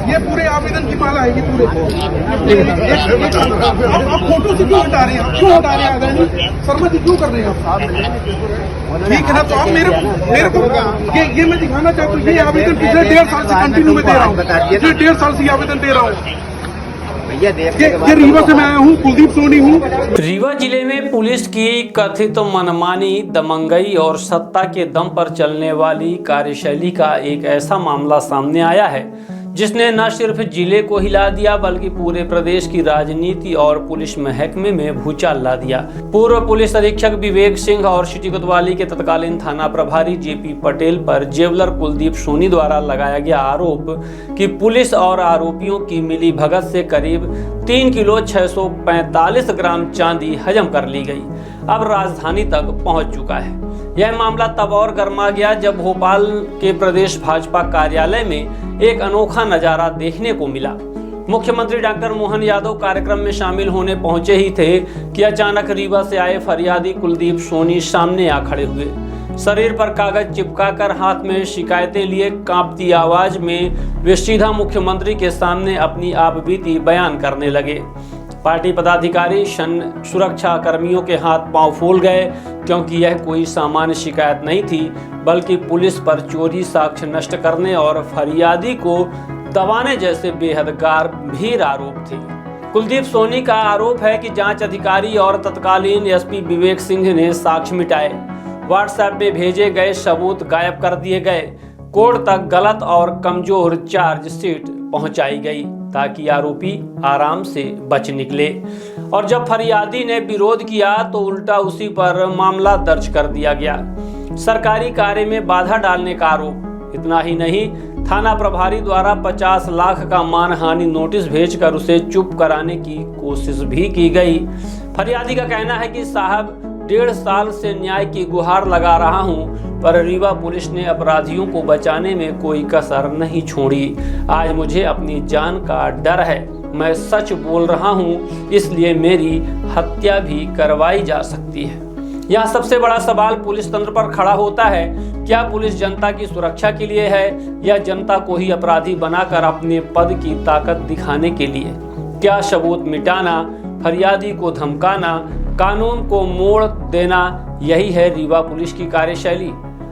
ये पूरे आवेदन की माला है, ये पूरे आप फोटो से क्यों हटा रहे हैं? क्यों हटा रहे हैं आदरणीय शर्मा जी, क्यों कर रहे हैं आप? ठीक है ना, तो आप मेरे को ये मैं दिखाना चाहता हूँ। ये आवेदन पिछले 1.5 साल से कंटिन्यू में दे रहा हूँ, पिछले 1.5 साल से आवेदन दे रहा हूँ। ये रीवा से मैं आया हूँ, कुलदीप सोनी हूँ। रीवा जिले में पुलिस की कथित मनमानी, दमंगई और सत्ता के दम पर चलने वाली कार्यशैली का एक ऐसा मामला सामने आया है जिसने न सिर्फ जिले को हिला दिया बल्कि पूरे प्रदेश की राजनीति और पुलिस महकमे में भूचाल ला दिया। पूर्व पुलिस अधीक्षक विवेक सिंह और सिटी कोतवाली के तत्कालीन थाना प्रभारी जेपी पटेल पर जेवलर कुलदीप सोनी द्वारा लगाया गया आरोप कि पुलिस और आरोपियों की मिली भगत से करीब 3 किलो 645 ग्राम चांदी हजम कर ली गई, अब राजधानी तक पहुंच चुका है। यह मामला तब और गर्मा गया जब भोपाल के प्रदेश भाजपा कार्यालय में एक अनोखा नजारा देखने को मिला। मुख्यमंत्री डॉक्टर मोहन यादव कार्यक्रम में शामिल होने पहुंचे ही थे कि अचानक रीवा से आए फरियादी कुलदीप सोनी सामने आ खड़े हुए। शरीर पर कागज चिपकाकर हाथ में शिकायतें लिए कांपती आवाज में वे सीधा मुख्यमंत्री के सामने अपनी आपबीती बयान करने लगे। पार्टी पदाधिकारी सुरक्षा कर्मियों के हाथ पांव फूल गए क्योंकि यह कोई सामान्य शिकायत नहीं थी बल्कि पुलिस पर चोरी, साक्ष्य नष्ट करने और फरियादी को दबाने जैसे बेहद गंभीर आरोप थे। कुलदीप सोनी का आरोप है कि जांच अधिकारी और तत्कालीन एसपी विवेक सिंह ने साक्ष्य मिटाए, व्हाट्सएप में भेजे गए सबूत गायब कर दिए गए, कोर्ट तक गलत और कमजोर चार्जशीट पहुंचाई गई ताकि आरोपी आराम से बच निकले, और जब फरियादी ने विरोध किया तो उल्टा उसी पर मामला दर्ज कर दिया गया। सरकारी कार्य में बाधा डालने का आरोप। इतना ही नहीं, थाना प्रभारी द्वारा 50 लाख का मानहानि नोटिस भेजकर उसे चुप कराने की कोशिश भी की गई। फरियादी का कहना है कि साहब 1.5 साल से न्याय की गुहार लगा रहा हूं, पर रीवा पुलिस ने अपराधियों को बचाने में कोई कसर नहीं छोड़ी। आज मुझे अपनी जान का डर है, मैं सच बोल रहा हूं, इसलिए मेरी हत्या भी करवाई जा सकती है। यहाँ सबसे बड़ा सवाल पुलिस तंत्र पर खड़ा होता है, क्या पुलिस जनता की सुरक्षा के लिए है या जनता को ही अपराधी बनाकर अपने पद की ताकत दिखाने के लिए? क्या सबूत मिटाना, फरियादी को धमकाना, कानून को मोड़ देना, यही है रीवा पुलिस की कार्यशैली?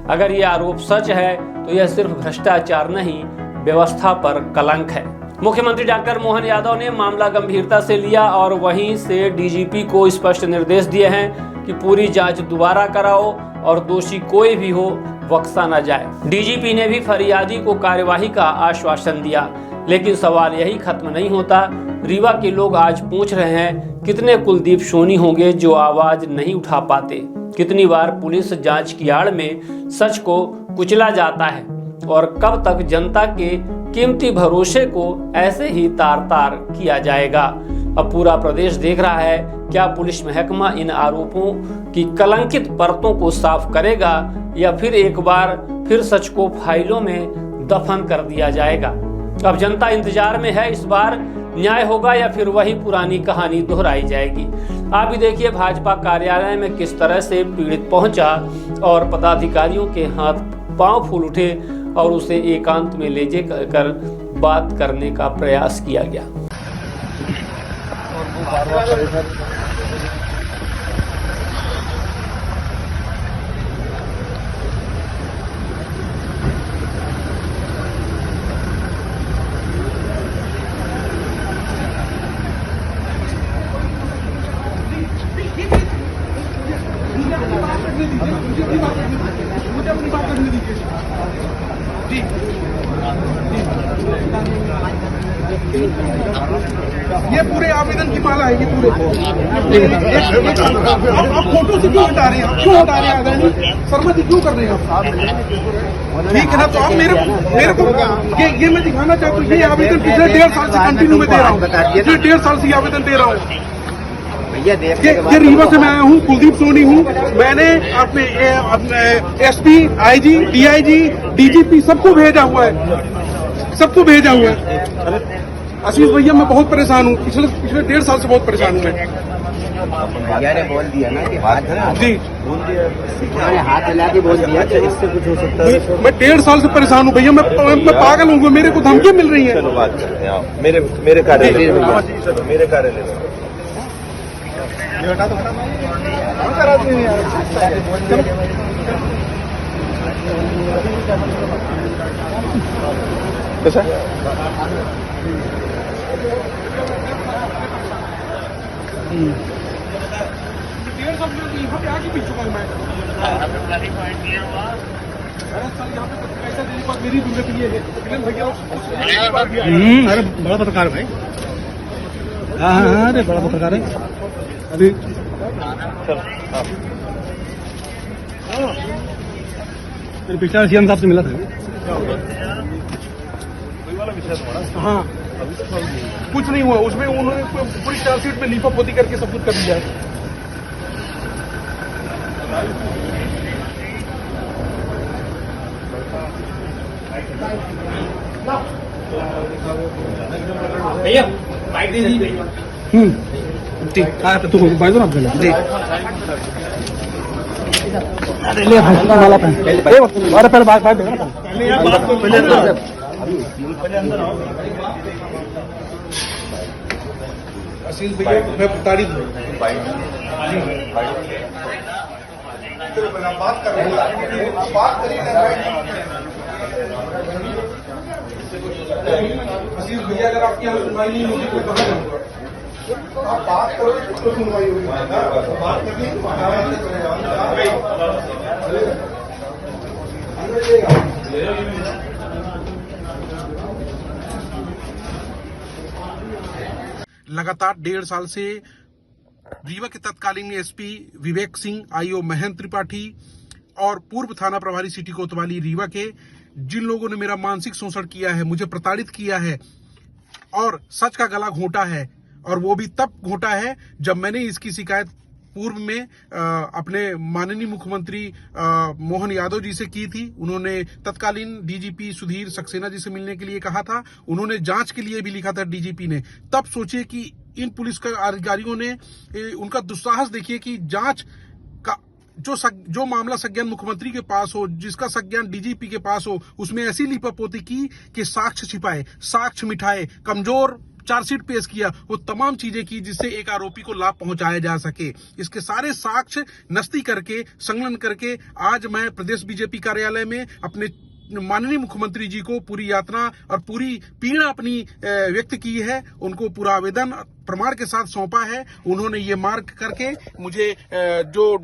अगर ये आरोप सच है तो यह सिर्फ भ्रष्टाचार नहीं, व्यवस्था पर कलंक है। मुख्यमंत्री डॉक्टर मोहन यादव ने मामला गंभीरता से लिया और वहीं से डीजीपी को स्पष्ट निर्देश दिए हैं कि पूरी जांच दोबारा कराओ और दोषी कोई भी हो बख्शा न जाए। डीजीपी ने भी फरियादी को कार्यवाही का आश्वासन दिया, लेकिन सवाल यही खत्म नहीं होता। रीवा के लोग आज पूछ रहे हैं, कितने कुलदीप सोनी होंगे जो आवाज नहीं उठा पाते? कितनी बार पुलिस जांच की आड़ में सच को कुचला जाता है और कब तक जनता के कीमती भरोसे को ऐसे ही तार तार किया जाएगा? अब पूरा प्रदेश देख रहा है, क्या पुलिस महकमा इन आरोपों की कलंकित परतों को साफ करेगा या फिर एक बार फिर सच को फाइलों में दफन कर दिया जाएगा? अब जनता इंतजार में है, इस बार न्याय होगा या फिर वही पुरानी कहानी दोहराई जाएगी? आप भी देखिए भाजपा कार्यालय में किस तरह से पीड़ित पहुंचा और पदाधिकारियों के हाथ पांव फूल उठे और उसे एकांत में ले जाकर बात करने का प्रयास किया गया। मुझे अपनी बात करने दीजिए। जी ये पूरे आवेदन की माला है, ये पूरे आप फोटो से क्यों हटा रहे हैं? क्यों हटा रहे हैं आदरणीय शर्मा जी, क्यों कर रहे हैं आप? ठीक है ना, तो आप मेरे को ये मैं दिखाना चाहता हूँ। ये आवेदन पिछले 1.5 साल से कंटिन्यू में दे रहा हूँ, पिछले 1.5 साल से आवेदन दे रहा हूँ। ये रीवा से मैं आया हूँ, कुलदीप सोनी हूँ। मैंने अपने एसपी, आईजी, डीआईजी, डीजीपी सबको भेजा हुआ है, सबको भेजा हुआ है। आशीष भैया मैं बहुत परेशान हूँ, पिछले 1.5 साल से बहुत परेशान हूँ मैं। भैया ने बोल दिया ना कि बात है ना। जी बोल दिया उन्होंने हाथ हिला के बोल दिया कि इससे कुछ हो सकता है। मैं 1.5 साल से परेशान हूँ भैया, मैं पागल हूँ, मेरे को धमकियाँ मिल रही हैं। चलो बात करते हैं, आओ मेरे कार्यालय में, चलो मेरे कार्यालय में। कैसा यहाँ पे आके पी चुका हूँ मैं। पैसा देने के बाद मेरी जिंदगी ये है भैया। अरे बड़ा पत्रकार भाई, हाँ हाँ हाँ, अरे बड़ा पत्रकार है अभी। मेरे पिछला सीएम साहब से मिला था। हाँ कुछ नहीं हुआ उसमें, उन्होंने पूरी चार्जशीट में लीपापोती करके सब कुछ कर दिया है। भैया बाइक दे दीजिए। ठीक है तो बाइक दो ना आपको। अरे ले भाई वाला पेन, अरे पहले बाइक दे ना पहले अंदर आओ। असील भैया मैं तारीफ बात कर रहे हैं, बात करिए। असील भैया अगर आपकी यहाँ सुनवाई नहीं होगी तो कहाँ जाऊँगा? आप बात करो तो सुनवाई होगी, बात करनी लगातार 1.5 साल से रीवा के तत्कालीन एसपी विवेक सिंह, आईओ महेंद्र त्रिपाठी और पूर्व थाना प्रभारी सिटी कोतवाली रीवा के जिन लोगों ने मेरा मानसिक शोषण किया है, मुझे प्रताड़ित किया है और सच का गला घोंटा है, और वो भी तब घोंटा है जब मैंने इसकी शिकायत पूर्व में अपने माननीय मुख्यमंत्री मोहन यादव जी से की थी। उन्होंने तत्कालीन डीजीपी सुधीर सक्सेना जी से मिलने के लिए कहा था, उन्होंने जांच के लिए भी लिखा था डीजीपी ने। तब सोचिए कि इन पुलिस के अधिकारियों ने उनका दुस्साहस देखिए कि जांच का जो मामला संज्ञान मुख्यमंत्री के पास हो, जिसका संज्ञान डीजीपी के पास हो, उसमें ऐसी लीपापोती की कि साक्ष्य छिपाए, साक्ष्य मिटाए, कमजोर चार्जशीट पेश किया, वो तमाम चीजें की जिससे एक आरोपी को लाभ पहुंचाया जा सके। इसके सारे साक्ष्य नस्ती करके, संलग्न करके आज मैं प्रदेश बीजेपी कार्यालय में अपने माननीय मुख्यमंत्री जी को पूरी यातना और पूरी पीड़ा अपनी व्यक्त की है। उनको पूरा आवेदन प्रमाण के साथ सौंपा है। उन्होंने ये मार्क करके मुझे जो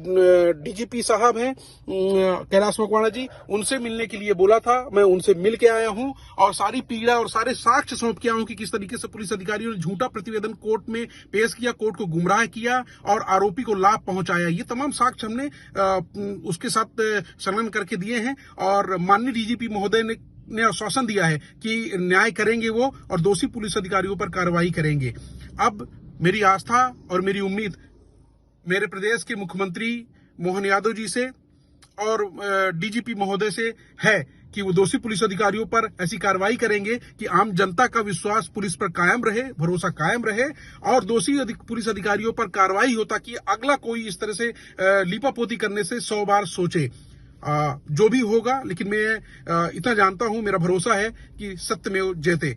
डीजीपी साहब हैं कैलाश मकवाना जी, उनसे मिलने के लिए बोला था। मैं उनसे मिल के आया हूं और सारी पीड़ा और सारे साक्ष्य सौंप के आया हूं कि किस तरीके से पुलिस अधिकारियों ने झूठा प्रतिवेदन कोर्ट में पेश किया, कोर्ट को गुमराह किया और आरोपी को लाभ पहुंचाया। ये तमाम साक्ष्य हमने उसके साथ संलग्न करके दिए हैं और माननीय डीजीपी महोदय ने आश्वासन दिया है कि न्याय करेंगे वो और दोषी पुलिस अधिकारियों पर कार्रवाई करेंगे। अब मेरी आस्था और मेरी उम्मीद मेरे प्रदेश के मुख्यमंत्री मोहन यादव जी से और डीजीपी महोदय से है कि वो दोषी पुलिस अधिकारियों पर ऐसी कार्रवाई करेंगे कि आम जनता का विश्वास पुलिस पर कायम रहे, भरोसा कायम रहे और दोषी पुलिस अधिकारियों पर कार्रवाई हो ताकि अगला कोई इस तरह से लीपापोती करने से 100 बार सोचे। जो भी होगा, लेकिन मैं इतना जानता हूं, मेरा भरोसा है कि सत्यमेव जयते।